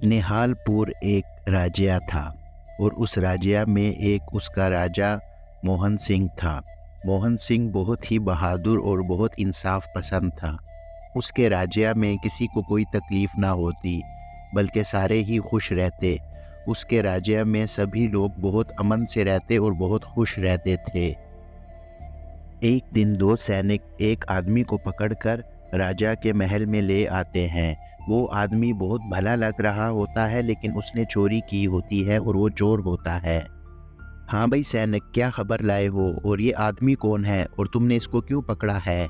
निहालपुर एक राज्य था और उस राज्य में एक उसका राजा मोहन सिंह था। मोहन सिंह बहुत ही बहादुर और बहुत इंसाफ पसंद था। उसके राज्य में किसी को कोई तकलीफ ना होती, बल्कि सारे ही खुश रहते। उसके राज्य में सभी लोग बहुत अमन से रहते और बहुत खुश रहते थे। एक दिन दो सैनिक एक आदमी को पकड़कर राजा के महल में ले आते हैं। वो आदमी बहुत भला लग रहा होता है, लेकिन उसने चोरी की होती है और वो चोर होता है। हाँ भाई सैनिक, क्या खबर लाए हो और ये आदमी कौन है और तुमने इसको क्यों पकड़ा है?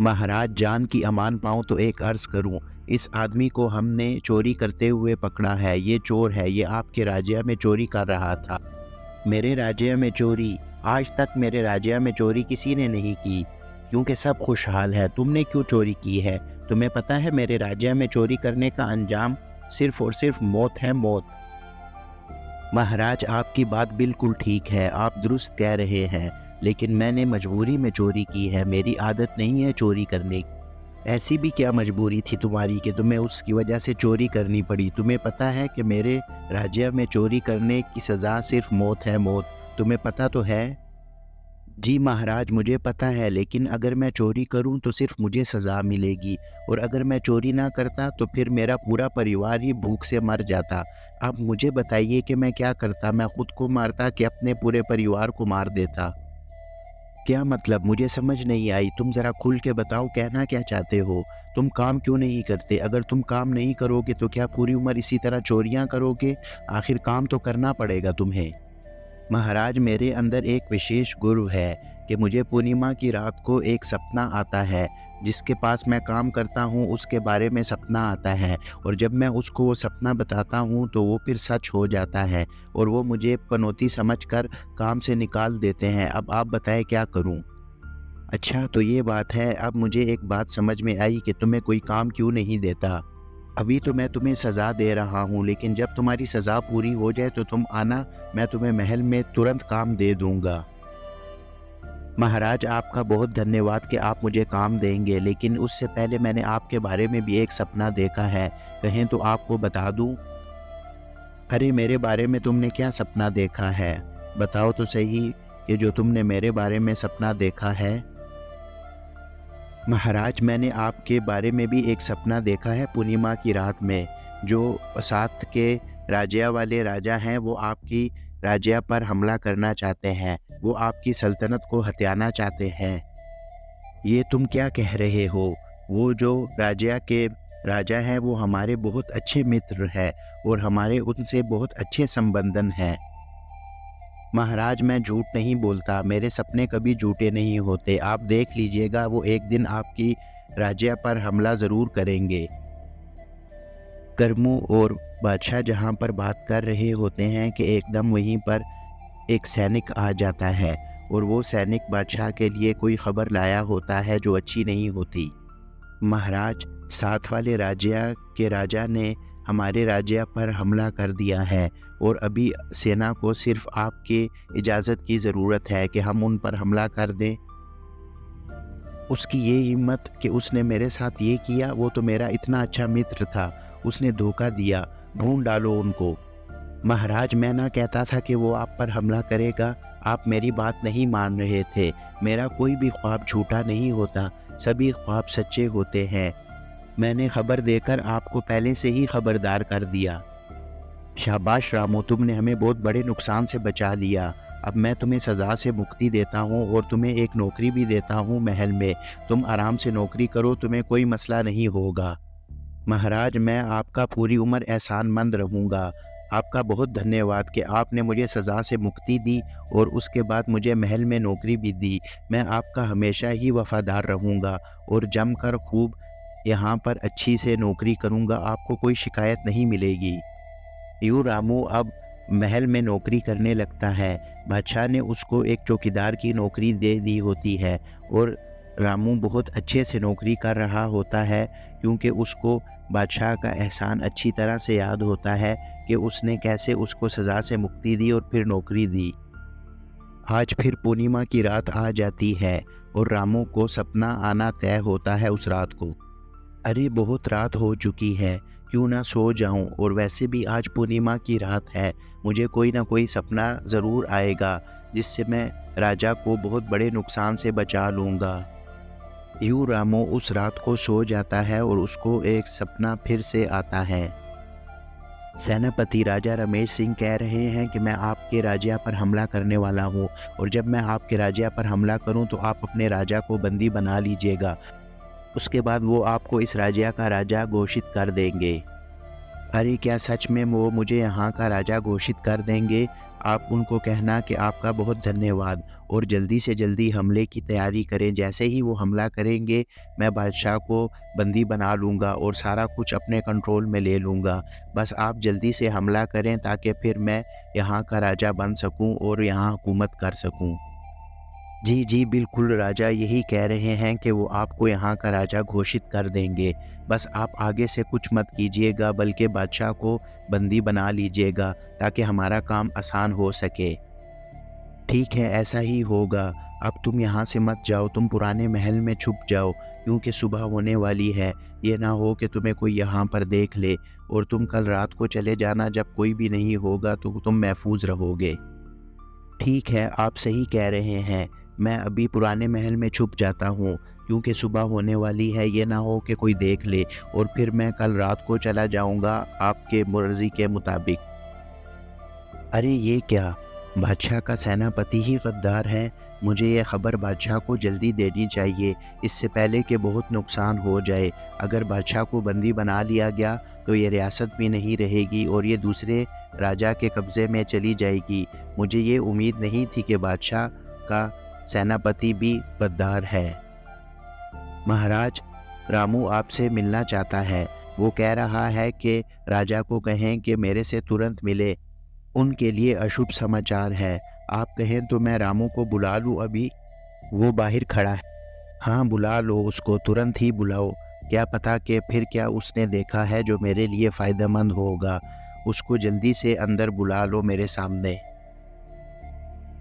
महाराज, जान की अमान पाऊँ तो एक अर्ज करूँ, इस आदमी को हमने चोरी करते हुए पकड़ा है। ये चोर है, ये आपके राज्य में चोरी कर रहा था। मेरे राज्य में चोरी? आज तक मेरे राज्य में चोरी किसी ने नहीं की, क्योंकि सब खुशहाल है। तुमने क्यों चोरी की है? तुम्हें पता है मेरे राज्य में चोरी करने का अंजाम सिर्फ और सिर्फ मौत है, मौत। महाराज, आपकी बात बिल्कुल ठीक है, आप दुरुस्त कह रहे हैं, लेकिन मैंने मजबूरी में चोरी की है। मेरी आदत नहीं है चोरी करने की। ऐसी भी क्या मजबूरी थी तुम्हारी कि तुम्हें उसकी वजह से चोरी करनी पड़ी? तुम्हें पता है कि मेरे राज्य में चोरी करने की सज़ा सिर्फ मौत है, मौत। तुम्हें पता तो है? जी महाराज, मुझे पता है, लेकिन अगर मैं चोरी करूं तो सिर्फ मुझे सज़ा मिलेगी, और अगर मैं चोरी ना करता तो फिर मेरा पूरा परिवार ही भूख से मर जाता। अब मुझे बताइए कि मैं क्या करता? मैं खुद को मारता कि अपने पूरे परिवार को मार देता? क्या मतलब? मुझे समझ नहीं आई। तुम ज़रा खुल के बताओ, कहना क्या चाहते हो? तुम काम क्यों नहीं करते? अगर तुम काम नहीं करोगे तो क्या पूरी उम्र इसी तरह चोरियां करोगे? आखिर काम तो करना पड़ेगा तुम्हें। महाराज, मेरे अंदर एक विशेष गुण है कि मुझे पूर्णिमा की रात को एक सपना आता है। जिसके पास मैं काम करता हूँ उसके बारे में सपना आता है, और जब मैं उसको वो सपना बताता हूँ तो वो फिर सच हो जाता है, और वो मुझे पनौती समझकर काम से निकाल देते हैं। अब आप बताएं क्या करूँ? अच्छा, तो ये बात है। अब मुझे एक बात समझ में आई कि तुम्हें कोई काम क्यों नहीं देता। अभी तो मैं तुम्हें सज़ा दे रहा हूँ, लेकिन जब तुम्हारी सज़ा पूरी हो जाए तो तुम आना, मैं तुम्हें महल में तुरंत काम दे दूँगा। महाराज, आपका बहुत धन्यवाद कि आप मुझे काम देंगे, लेकिन उससे पहले मैंने आपके बारे में भी एक सपना देखा है। कहें तो आपको बता दूँ? अरे, मेरे बारे में तुमने क्या सपना देखा है? बताओ तो सही, ये जो तुमने मेरे बारे में सपना देखा है। महाराज, मैंने आपके बारे में भी एक सपना देखा है पूर्णिमा की रात में। जो साथ के राज्य वाले राजा हैं वो आपकी राज्य पर हमला करना चाहते हैं, वो आपकी सल्तनत को हथियाना चाहते हैं। ये तुम क्या कह रहे हो? वो जो राज्य के राजा हैं वो हमारे बहुत अच्छे मित्र हैं, और हमारे उनसे बहुत अच्छे संबंधन हैं। महाराज, मैं झूठ नहीं बोलता, मेरे सपने कभी झूठे नहीं होते। आप देख लीजिएगा, वो एक दिन आपकी राज्य पर हमला ज़रूर करेंगे। करमू और बादशाह जहाँ पर बात कर रहे होते हैं कि एकदम वहीं पर एक सैनिक आ जाता है, और वो सैनिक बादशाह के लिए कोई खबर लाया होता है जो अच्छी नहीं होती। महाराज, साथ वाले राज्य के राजा ने हमारे राज्य पर हमला कर दिया है, और अभी सेना को सिर्फ आपकी इजाज़त की ज़रूरत है कि हम उन पर हमला कर दें। उसकी ये हिम्मत कि उसने मेरे साथ ये किया। वो तो मेरा इतना अच्छा मित्र था, उसने धोखा दिया। ढूंढ डालो उनको। महाराज, मैं ना कहता था कि वो आप पर हमला करेगा। आप मेरी बात नहीं मान रहे थे। मेरा कोई भी ख्वाब झूठा नहीं होता, सभी ख्वाब सच्चे होते हैं। मैंने खबर देकर आपको पहले से ही खबरदार कर दिया। शाबाश रामू, तुमने हमें बहुत बड़े नुकसान से बचा लिया। अब मैं तुम्हें सज़ा से मुक्ति देता हूँ और तुम्हें एक नौकरी भी देता हूँ महल में। तुम आराम से नौकरी करो, तुम्हें कोई मसला नहीं होगा। महाराज, मैं आपका पूरी उम्र एहसानमंद रहूँगा। आपका बहुत धन्यवाद कि आपने मुझे सज़ा से मुक्ति दी और उसके बाद मुझे महल में नौकरी भी दी। मैं आपका हमेशा ही वफ़ादार रहूँगा और जमकर खूब यहाँ पर अच्छी से नौकरी करूँगा, आपको कोई शिकायत नहीं मिलेगी। यूँ रामू अब महल में नौकरी करने लगता है। बादशाह ने उसको एक चौकीदार की नौकरी दे दी होती है, और रामू बहुत अच्छे से नौकरी कर रहा होता है, क्योंकि उसको बादशाह का एहसान अच्छी तरह से याद होता है कि उसने कैसे उसको सज़ा से मुक्ति दी और फिर नौकरी दी। आज फिर पूर्णिमा की रात आ जाती है और रामू को सपना आना तय होता है उस रात को। अरे, बहुत रात हो चुकी है, क्यों ना सो जाऊं, और वैसे भी आज पूर्णिमा की रात है, मुझे कोई ना कोई सपना ज़रूर आएगा जिससे मैं राजा को बहुत बड़े नुकसान से बचा लूँगा। यूँ रामू उस रात को सो जाता है और उसको एक सपना फिर से आता है। सेनापति राजा रमेश सिंह कह रहे हैं कि मैं आपके राज्य पर हमला करने वाला हूँ, और जब मैं आपके राज्य पर हमला करूँ तो आप अपने राजा को बंदी बना लीजिएगा। उसके बाद वो आपको इस राज्य का राजा घोषित कर देंगे। अरे क्या सच में वो मुझे यहाँ का राजा घोषित कर देंगे? आप उनको कहना कि आपका बहुत धन्यवाद, और जल्दी से जल्दी हमले की तैयारी करें। जैसे ही वो हमला करेंगे मैं बादशाह को बंदी बना लूँगा और सारा कुछ अपने कंट्रोल में ले लूँगा। बस आप जल्दी से हमला करें ताकि फिर मैं यहाँ का राजा बन सकूँ और यहाँ हुकूमत कर सकूँ। जी जी बिल्कुल, राजा यही कह रहे हैं कि वो आपको यहाँ का राजा घोषित कर देंगे। बस आप आगे से कुछ मत कीजिएगा, बल्कि बादशाह को बंदी बना लीजिएगा ताकि हमारा काम आसान हो सके। ठीक है, ऐसा ही होगा। अब तुम यहाँ से मत जाओ, तुम पुराने महल में छुप जाओ, क्योंकि सुबह होने वाली है। ये ना हो कि तुम्हें कोई यहाँ पर देख ले, और तुम कल रात को चले जाना, जब कोई भी नहीं होगा तो तुम महफूज रहोगे। ठीक है, आप सही कह रहे हैं। मैं अभी पुराने महल में छुप जाता हूँ, क्योंकि सुबह होने वाली है। ये ना हो कि कोई देख ले और फिर मैं कल रात को चला जाऊँगा आपके मर्ज़ी के मुताबिक। अरे ये क्या, बादशाह का सेनापति ही गद्दार है। मुझे ये खबर बादशाह को जल्दी देनी चाहिए, इससे पहले कि बहुत नुकसान हो जाए। अगर बादशाह को बंदी बना लिया गया तो ये रियासत भी नहीं रहेगी और ये दूसरे राजा के कब्ज़े में चली जाएगी। मुझे ये उम्मीद नहीं थी कि बादशाह का सेनापति भी गद्दार है। महाराज, रामू आपसे मिलना चाहता है। वो कह रहा है कि राजा को कहें कि मेरे से तुरंत मिले, उनके लिए अशुभ समाचार है। आप कहें तो मैं रामू को बुला लूँ अभी? वो बाहर खड़ा है। हाँ बुला लो उसको, तुरंत ही बुलाओ। क्या पता कि फिर क्या उसने देखा है जो मेरे लिए फ़ायदेमंद होगा। उसको जल्दी से अंदर बुला लो मेरे सामने।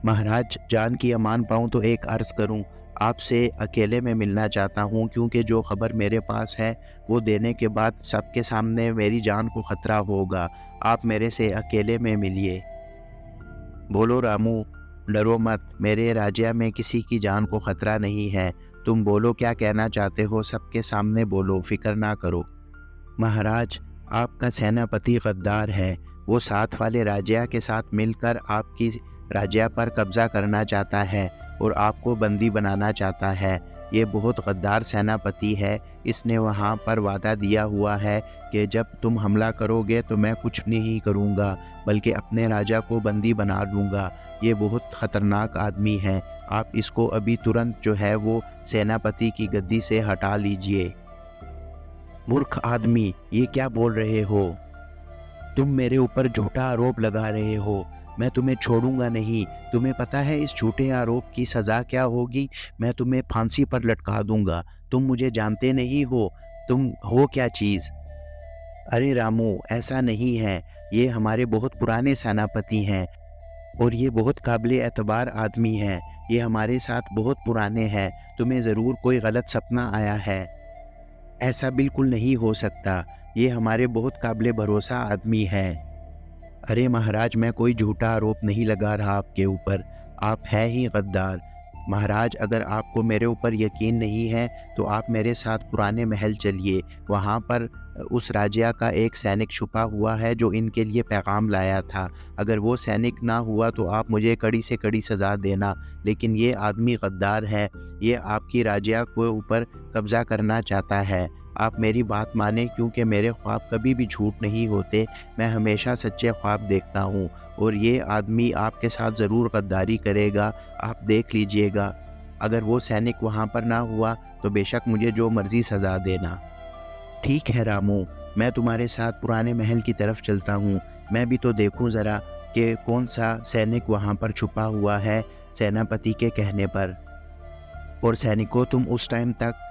महाराज, जान की अमान पाऊँ तो एक अर्ज़ करूँ, आपसे अकेले में मिलना चाहता हूँ, क्योंकि जो खबर मेरे पास है वो देने के बाद सबके सामने मेरी जान को ख़तरा होगा। आप मेरे से अकेले में मिलिए। बोलो रामू, डरो मत, मेरे राज्य में किसी की जान को ख़तरा नहीं है। तुम बोलो क्या कहना चाहते हो, सबके सामने बोलो, फ़िक्र ना करो। महाराज, आपका सेनापति गद्दार है। वो साथ वाले राज्य के साथ मिलकर आपकी राज्य पर कब्ज़ा करना चाहता है और आपको बंदी बनाना चाहता है। ये बहुत गद्दार सेनापति है। इसने वहाँ पर वादा दिया हुआ है कि जब तुम हमला करोगे तो मैं कुछ नहीं करूँगा, बल्कि अपने राजा को बंदी बना लूँगा। ये बहुत ख़तरनाक आदमी है। आप इसको अभी तुरंत जो है वो सेनापति की गद्दी से हटा लीजिए। मूर्ख आदमी, ये क्या बोल रहे हो? तुम मेरे ऊपर झूठा आरोप लगा रहे हो। मैं तुम्हें छोड़ूंगा नहीं। तुम्हें पता है इस झूठे आरोप की सज़ा क्या होगी? मैं तुम्हें फांसी पर लटका दूंगा। तुम मुझे जानते नहीं हो, तुम हो क्या चीज़? अरे रामू, ऐसा नहीं है। ये हमारे बहुत पुराने सेनापति हैं और ये बहुत काबिल एतबार आदमी हैं। ये हमारे साथ बहुत पुराने हैं। तुम्हें ज़रूर कोई गलत सपना आया है। ऐसा बिल्कुल नहीं हो सकता। ये हमारे बहुत काबिल भरोसा आदमी हैं। अरे महाराज, मैं कोई झूठा आरोप नहीं लगा रहा आपके ऊपर। आप हैं ही गद्दार। महाराज, अगर आपको मेरे ऊपर यकीन नहीं है तो आप मेरे साथ पुराने महल चलिए। वहाँ पर उस राज्य का एक सैनिक छुपा हुआ है जो इनके लिए पैगाम लाया था। अगर वो सैनिक ना हुआ तो आप मुझे कड़ी से कड़ी सज़ा देना। लेकिन ये आदमी गद्दार है। ये आपकी राज्य के ऊपर कब्ज़ा करना चाहता है। आप मेरी बात मानें, क्योंकि मेरे ख्वाब कभी भी झूठ नहीं होते। मैं हमेशा सच्चे ख्वाब देखता हूँ और ये आदमी आपके साथ ज़रूर गद्दारी करेगा। आप देख लीजिएगा। अगर वो सैनिक वहाँ पर ना हुआ तो बेशक मुझे जो मर्ज़ी सज़ा देना। ठीक है रामू, मैं तुम्हारे साथ पुराने महल की तरफ चलता हूँ। मैं भी तो देखूँ ज़रा कि कौन सा सैनिक वहाँ पर छुपा हुआ है सेनापति के कहने पर। और सैनिकों, तुम उस टाइम तक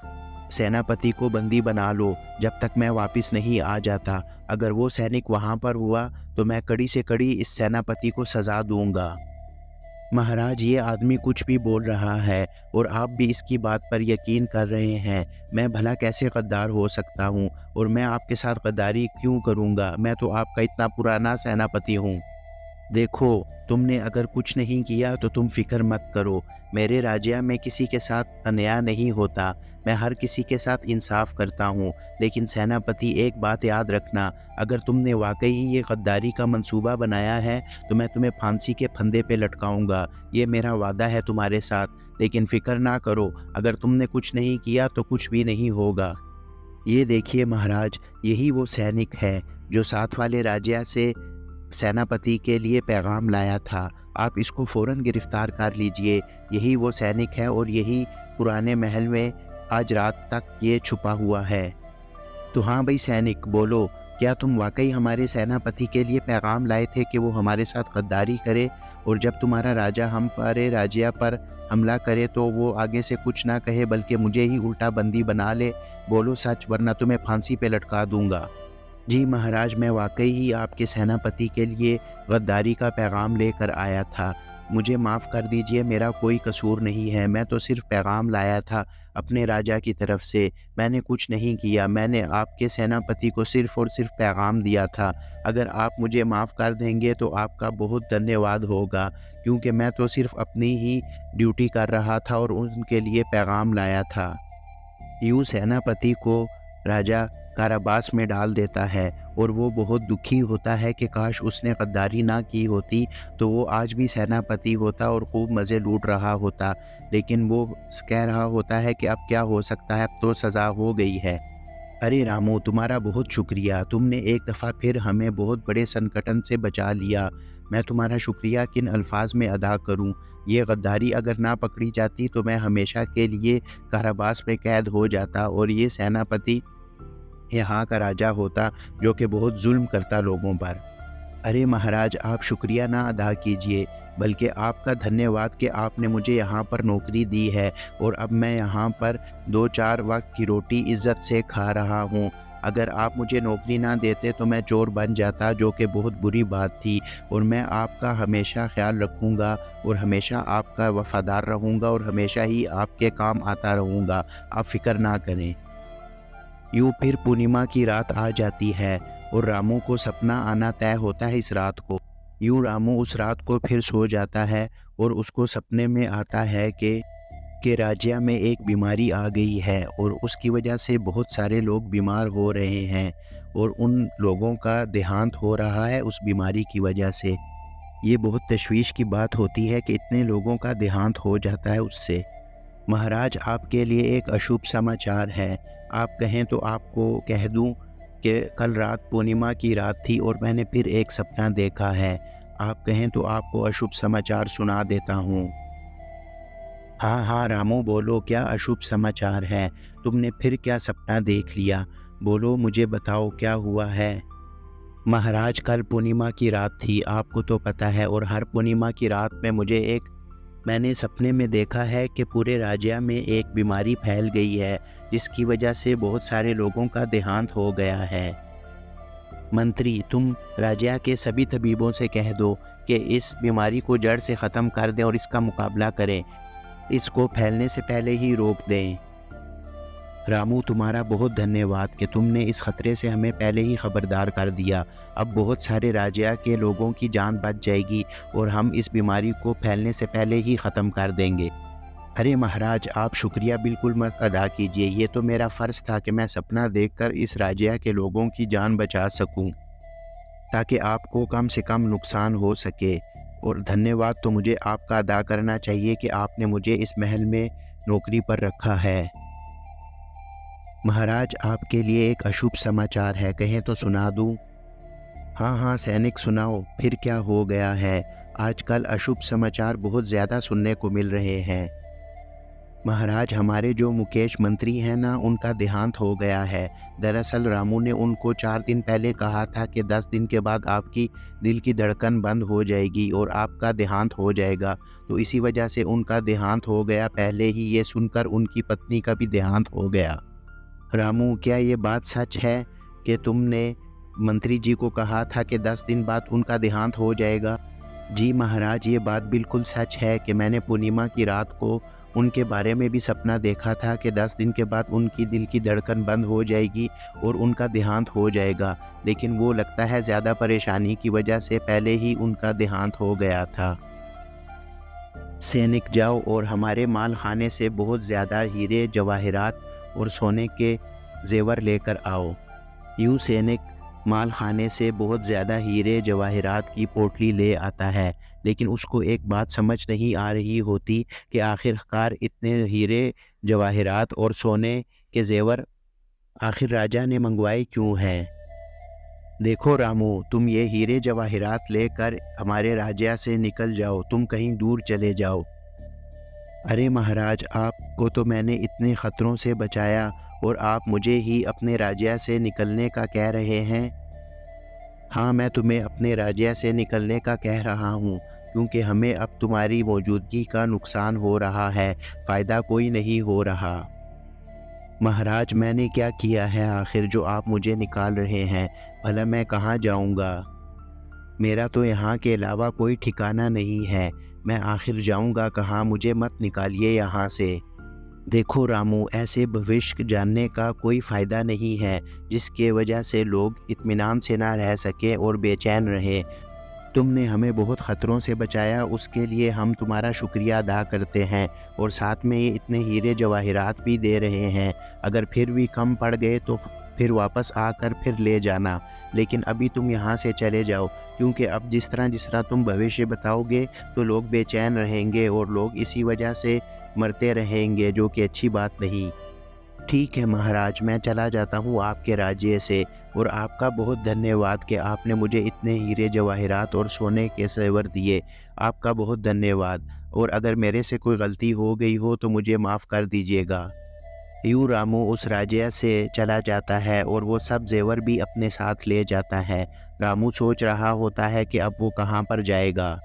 सेनापति को बंदी बना लो जब तक मैं वापस नहीं आ जाता। अगर वो सैनिक वहाँ पर हुआ तो मैं कड़ी से कड़ी इस सेनापति को सज़ा दूंगा। महाराज, ये आदमी कुछ भी बोल रहा है और आप भी इसकी बात पर यकीन कर रहे हैं। मैं भला कैसे गद्दार हो सकता हूँ और मैं आपके साथ गद्दारी क्यों करूँगा? मैं तो आपका इतना पुराना सेनापति हूँ। देखो, तुमने अगर कुछ नहीं किया तो तुम फ़िक्र मत करो। मेरे राज्य में किसी के साथ अन्याय नहीं होता। मैं हर किसी के साथ इंसाफ़ करता हूँ। लेकिन सेनापति, एक बात याद रखना, अगर तुमने वाक़ई ही ये गद्दारी का मंसूबा बनाया है तो मैं तुम्हें फांसी के फंदे पे लटकाऊँगा। ये मेरा वादा है तुम्हारे साथ। लेकिन फ़िक्र ना करो, अगर तुमने कुछ नहीं किया तो कुछ भी नहीं होगा। ये देखिए महाराज, यही वो सैनिक है जो साथ वाले राज्य से सेनापति के लिए पैगाम लाया था। आप इसको फ़ौरन गिरफ्तार कर लीजिए। यही वो सैनिक है और यही पुराने महल में आज रात तक ये छुपा हुआ है। तो हाँ भाई सैनिक, बोलो, क्या तुम वाकई हमारे सेनापति के लिए पैगाम लाए थे कि वो हमारे साथ गद्दारी करे और जब तुम्हारा राजा हमारे राज्य पर हमला करे तो वो आगे से कुछ ना कहे बल्कि मुझे ही उल्टा बंदी बना ले? बोलो सच, वरना तुम्हें फांसी पे लटका दूंगा। जी महाराज, मैं वाकई ही आपके सेनापति के लिए गद्दारी का पैगाम लेकर आया था। मुझे माफ़ कर दीजिए, मेरा कोई कसूर नहीं है। मैं तो सिर्फ़ पैगाम लाया था अपने राजा की तरफ से। मैंने कुछ नहीं किया। मैंने आपके सेनापति को सिर्फ़ और सिर्फ़ पैगाम दिया था। अगर आप मुझे माफ़ कर देंगे तो आपका बहुत धन्यवाद होगा, क्योंकि मैं तो सिर्फ़ अपनी ही ड्यूटी कर रहा था और उनके लिए पैगाम लाया था। यूँ सेनापति को राजा कारावास में डाल देता है और वो बहुत दुखी होता है कि काश उसने गद्दारी ना की होती तो वो आज भी सेनापति होता और खूब मज़े लूट रहा होता। लेकिन वो कह रहा होता है कि अब क्या हो सकता है, अब तो सज़ा हो गई है। अरे रामू, तुम्हारा बहुत शुक्रिया। तुमने एक दफ़ा फिर हमें बहुत बड़े संकटन से बचा लिया। मैं तुम्हारा शुक्रिया किन अल्फाज में अदा करूं? ये गद्दारी अगर ना पकड़ी जाती तो मैं हमेशा के लिए कारावास में कैद हो जाता और ये सेनापति यहाँ का राजा होता जो कि बहुत जुल्म करता लोगों पर। अरे महाराज, आप शुक्रिया ना अदा कीजिए, बल्कि आपका धन्यवाद कि आपने मुझे यहाँ पर नौकरी दी है और अब मैं यहाँ पर 2-4 वक्त की रोटी इज़्ज़त से खा रहा हूँ। अगर आप मुझे नौकरी ना देते तो मैं चोर बन जाता, जो कि बहुत बुरी बात थी। और मैं आपका हमेशा ख्याल रखूँगा और हमेशा आपका वफ़ादार रहूँगा और हमेशा ही आपके काम आता रहूँगा। आप फ़िक्र ना करें। यूँ फिर पूर्णिमा की रात आ जाती है और रामू को सपना आना तय होता है इस रात को। यूँ रामू उस रात को फिर सो जाता है और उसको सपने में आता है कि राज्य में एक बीमारी आ गई है और उसकी वजह से बहुत सारे लोग बीमार हो रहे हैं और उन लोगों का देहांत हो रहा है उस बीमारी की वजह से। ये बहुत तशवीश की बात होती है कि इतने लोगों का देहांत हो जाता है उससे। महाराज, आपके लिए एक अशुभ समाचार है। आप कहें तो आपको कह दूं कि कल रात पूर्णिमा की रात थी और मैंने फिर एक सपना देखा है। आप कहें तो आपको अशुभ समाचार सुना देता हूँ। हाँ हाँ रामू, बोलो, क्या अशुभ समाचार है? तुमने फिर क्या सपना देख लिया? बोलो, मुझे बताओ क्या हुआ है। महाराज, कल पूर्णिमा की रात थी, आपको तो पता है, और हर पूर्णिमा की रात में मैंने सपने में देखा है कि पूरे राज्य में एक बीमारी फैल गई है जिसकी वजह से बहुत सारे लोगों का देहांत हो गया है। मंत्री, तुम राज्य के सभी तबीबों से कह दो कि इस बीमारी को जड़ से ख़त्म कर दें और इसका मुकाबला करें, इसको फैलने से पहले ही रोक दें। रामू, तुम्हारा बहुत धन्यवाद कि तुमने इस ख़तरे से हमें पहले ही ख़बरदार कर दिया। अब बहुत सारे राज्य के लोगों की जान बच जाएगी और हम इस बीमारी को फैलने से पहले ही ख़त्म कर देंगे। अरे महाराज, आप शुक्रिया बिल्कुल मत अदा कीजिए। ये तो मेरा फ़र्ज़ था कि मैं सपना देखकर इस राज्य के लोगों की जान बचा सकूं, ताकि आपको कम से कम नुकसान हो सके। और धन्यवाद तो मुझे आपका अदा करना चाहिए कि आपने मुझे इस महल में नौकरी पर रखा है। महाराज, आपके लिए एक अशुभ समाचार है, कहें तो सुना दूं? हाँ हाँ सैनिक, सुनाओ, फिर क्या हो गया है? आजकल अशुभ समाचार बहुत ज़्यादा सुनने को मिल रहे हैं। महाराज, हमारे जो मुकेश मंत्री हैं ना, उनका देहांत हो गया है। दरअसल रामू ने उनको 4 दिन पहले कहा था कि 10 दिन के बाद आपकी दिल की धड़कन बंद हो जाएगी और आपका देहांत हो जाएगा। तो इसी वजह से उनका देहांत हो गया। पहले ही ये सुनकर उनकी पत्नी का भी देहांत हो गया। रामू, क्या ये बात सच है कि तुमने मंत्री जी को कहा था कि 10 दिन बाद उनका देहांत हो जाएगा? जी महाराज, ये बात बिल्कुल सच है कि मैंने पूर्णिमा की रात को उनके बारे में भी सपना देखा था कि 10 दिन के बाद उनकी दिल की धड़कन बंद हो जाएगी और उनका देहांत हो जाएगा। लेकिन वो लगता है ज़्यादा परेशानी की वजह से पहले ही उनका देहांत हो गया था। सैनिक जाओ और हमारे माल खाने से बहुत ज़्यादा हीरे जवाहरात और सोने के जेवर लेकर आओ। यूँ सैनिक माल खाने से बहुत ज़्यादा हीरे जवाहरात की पोटली ले आता है, लेकिन उसको एक बात समझ नहीं आ रही होती कि आखिरकार इतने हीरे जवाहरात और सोने के जेवर आखिर राजा ने मंगवाए क्यों हैं। देखो रामू, तुम ये हीरे जवाहरात लेकर हमारे राज्य से निकल जाओ, तुम कहीं दूर चले जाओ। अरे महाराज, आपको तो मैंने इतने ख़तरों से बचाया और आप मुझे ही अपने राज्य से निकलने का कह रहे हैं। हाँ, मैं तुम्हें अपने राज्य से निकलने का कह रहा हूँ, क्योंकि हमें अब तुम्हारी मौजूदगी का नुकसान हो रहा है, फ़ायदा कोई नहीं हो रहा। महाराज, मैंने क्या किया है आखिर जो आप मुझे निकाल रहे हैं? भला मैं कहाँ जाऊँगा? मेरा तो यहाँ के अलावा कोई ठिकाना नहीं है, मैं आखिर जाऊँगा कहाँ? मुझे मत निकालिए यहाँ से। देखो रामू, ऐसे भविष्य जानने का कोई फ़ायदा नहीं है जिसके वजह से लोग इत्मीनान से ना रह सके और बेचैन रहे। तुमने हमें बहुत ख़तरों से बचाया, उसके लिए हम तुम्हारा शुक्रिया अदा करते हैं और साथ में ये इतने हीरे जवाहरात भी दे रहे हैं। अगर फिर भी कम पड़ गए तो फिर वापस आकर फिर ले जाना, लेकिन अभी तुम यहाँ से चले जाओ, क्योंकि अब जिस तरह तुम भविष्य बताओगे तो लोग बेचैन रहेंगे और लोग इसी वजह से मरते रहेंगे, जो कि अच्छी बात नहीं। ठीक है महाराज, मैं चला जाता हूँ आपके राज्य से, और आपका बहुत धन्यवाद कि आपने मुझे इतने हीरे जवाहरात और सोने के जेवर दिए। आपका बहुत धन्यवाद, और अगर मेरे से कोई गलती हो गई हो तो मुझे माफ़ कर दीजिएगा। यूँ रामू उस राज्य से चला जाता है और वो सब जेवर भी अपने साथ ले जाता है। रामू सोच रहा होता है कि अब वो कहाँ पर जाएगा।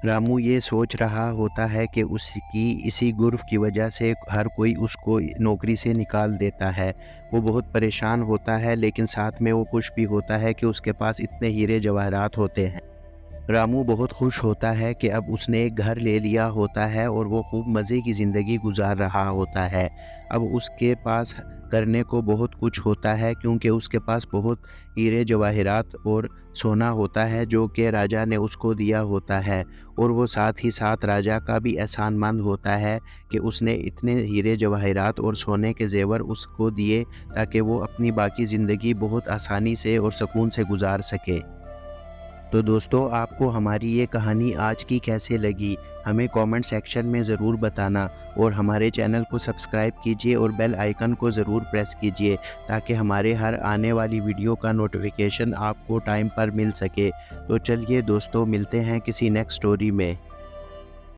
रामू ये सोच रहा होता है कि उसकी इसी गुर्फ की वजह से हर कोई उसको नौकरी से निकाल देता है। वो बहुत परेशान होता है, लेकिन साथ में वो खुश भी होता है कि उसके पास इतने हीरे जवाहरात होते हैं। रामू बहुत खुश होता है कि अब उसने एक घर ले लिया होता है और वो खूब मज़े की ज़िंदगी गुजार रहा होता है। अब उसके पास करने को बहुत कुछ होता है, क्योंकि उसके पास बहुत हीरे जवाहरात और सोना होता है जो कि राजा ने उसको दिया होता है, और वो साथ ही साथ राजा का भी एहसानमंद होता है कि उसने इतने हीरे जवाहरात और सोने के जेवर उसको दिए ताकि वो अपनी बाकी ज़िंदगी बहुत आसानी से और सुकून से गुजार सके। तो दोस्तों, आपको हमारी ये कहानी आज की कैसे लगी, हमें कमेंट सेक्शन में ज़रूर बताना, और हमारे चैनल को सब्सक्राइब कीजिए और बेल आइकन को ज़रूर प्रेस कीजिए ताकि हमारे हर आने वाली वीडियो का नोटिफिकेशन आपको टाइम पर मिल सके। तो चलिए दोस्तों, मिलते हैं किसी नेक्स्ट स्टोरी में।